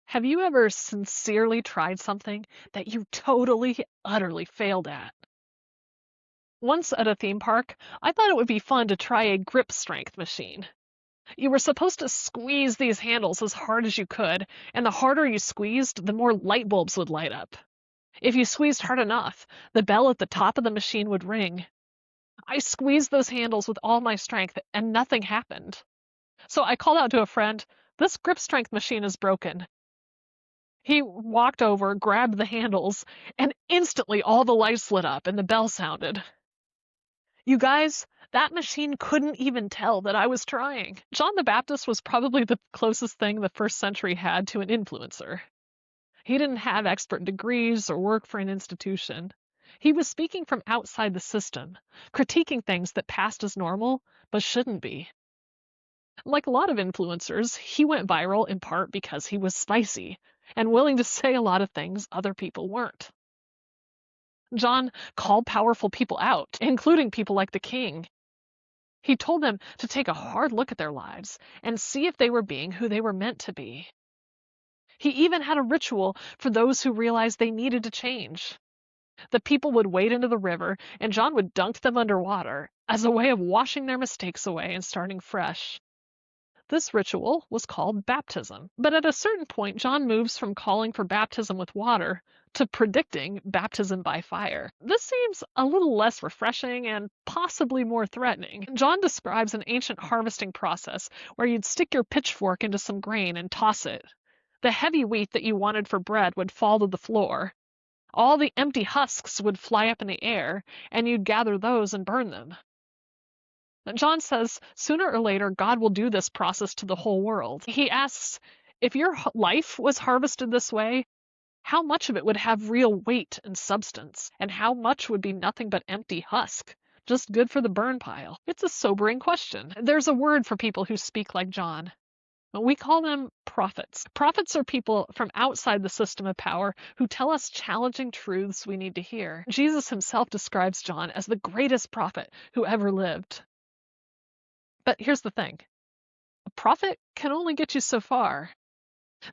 Have you ever sincerely tried something that you totally, utterly failed at? Once at a theme park, I thought it would be fun to try a grip strength machine. You were supposed to squeeze these handles as hard as you could, and the harder you squeezed, the more light bulbs would light up. If you squeezed hard enough, the bell at the top of the machine would ring. I squeezed those handles with all my strength, and nothing happened. So I called out to a friend, "This grip strength machine is broken." He walked over, grabbed the handles, and instantly all the lights lit up and the bell sounded. You guys, that machine couldn't even tell that I was trying. John the Baptist was probably the closest thing the first century had to an influencer. He didn't have expert degrees or work for an institution. He was speaking from outside the system, critiquing things that passed as normal but shouldn't be. Like a lot of influencers, he went viral in part because he was spicy and willing to say a lot of things other people weren't. John called powerful people out, including people like the king. He told them to take a hard look at their lives and see if they were being who they were meant to be. He even had a ritual for those who realized they needed to change. The people would wade into the river, and John would dunk them underwater as a way of washing their mistakes away and starting fresh. This ritual was called baptism. But at a certain point, John moves from calling for baptism with water to predicting baptism by fire. This seems a little less refreshing and possibly more threatening. John describes an ancient harvesting process where you'd stick your pitchfork into some grain and toss it. The heavy wheat that you wanted for bread would fall to the floor. All the empty husks would fly up in the air, and you'd gather those and burn them. John says sooner or later God will do this process to the whole world. He asks, if your life was harvested this way, how much of it would have real weight and substance, and how much would be nothing but empty husk, just good for the burn pile? It's a sobering question. There's a word for people who speak like John. We call them prophets. Prophets are people from outside the system of power who tell us challenging truths we need to hear. Jesus himself describes John as the greatest prophet who ever lived. But here's the thing. A prophet can only get you so far.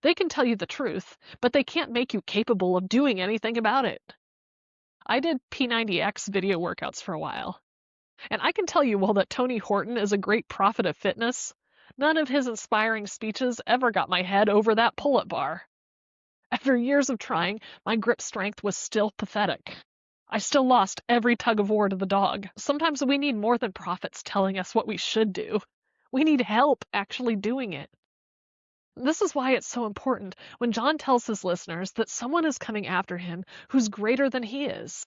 They can tell you the truth, but they can't make you capable of doing anything about it. I did P90X video workouts for a while, and I can tell you while that Tony Horton is a great prophet of fitness, none of his inspiring speeches ever got my head over that pull-up bar. After years of trying, my grip strength was still pathetic. I still lost every tug of war to the dog. Sometimes we need more than prophets telling us what we should do. We need help actually doing it. This is why it's so important when John tells his listeners that someone is coming after him who's greater than he is.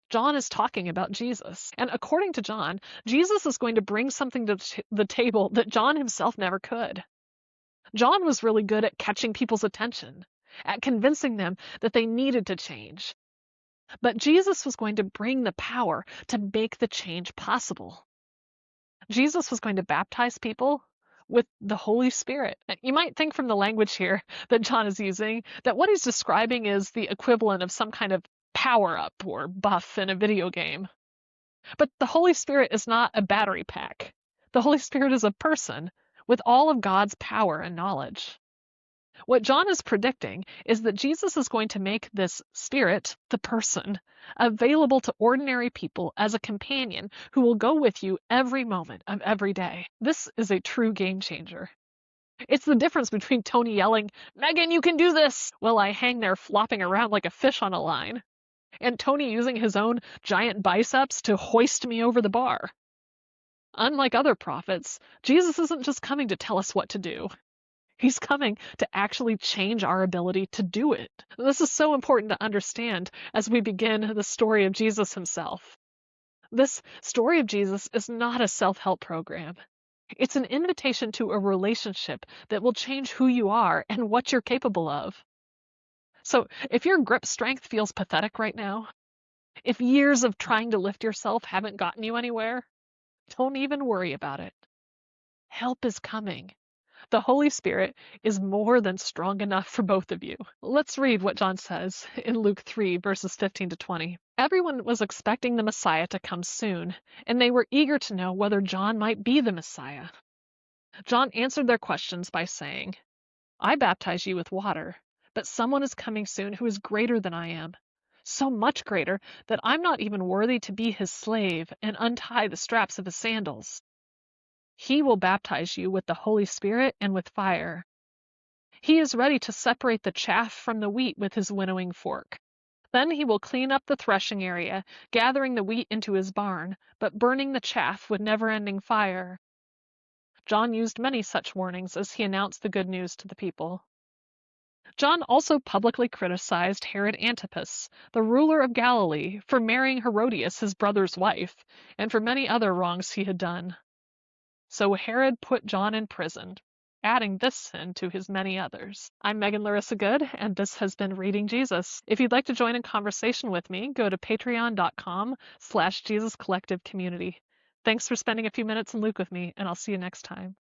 John is talking about Jesus. And according to John, Jesus is going to bring something to the table that John himself never could. John was really good at catching people's attention, at convincing them that they needed to change. But Jesus was going to bring the power to make the change possible. Jesus was going to baptize people with the Holy Spirit. You might think from the language here that John is using that what he's describing is the equivalent of some kind of power-up or buff in a video game. But the Holy Spirit is not a battery pack. The Holy Spirit is a person with all of God's power and knowledge. What John is predicting is that Jesus is going to make this spirit, the person, available to ordinary people as a companion who will go with you every moment of every day. This is a true game changer. It's the difference between Tony yelling, "Megan, you can do this!" while I hang there flopping around like a fish on a line, and Tony using his own giant biceps to hoist me over the bar. Unlike other prophets, Jesus isn't just coming to tell us what to do. He's coming to actually change our ability to do it. This is so important to understand as we begin the story of Jesus himself. This story of Jesus is not a self-help program. It's an invitation to a relationship that will change who you are and what you're capable of. So if your grip strength feels pathetic right now, if years of trying to lift yourself haven't gotten you anywhere, don't even worry about it. Help is coming. The Holy Spirit is more than strong enough for both of you. Let's read what John says in Luke 3, verses 15 to 20. Everyone was expecting the Messiah to come soon, and they were eager to know whether John might be the Messiah. John answered their questions by saying, I baptize you with water, but someone is coming soon who is greater than I am, so much greater that I'm not even worthy to be his slave and untie the straps of his sandals. He will baptize you with the Holy Spirit and with fire. He is ready to separate the chaff from the wheat with his winnowing fork. Then he will clean up the threshing area, gathering the wheat into his barn, but burning the chaff with never-ending fire. John used many such warnings as he announced the good news to the people. John also publicly criticized Herod Antipas, the ruler of Galilee, for marrying Herodias, his brother's wife, and for many other wrongs he had done. So Herod put John in prison, adding this sin to his many others. I'm Megan Larissa Good, and this has been Reading Jesus. If you'd like to join in conversation with me, go to patreon.com/JesusCollectiveCommunity. Thanks for spending a few minutes in Luke with me, and I'll see you next time.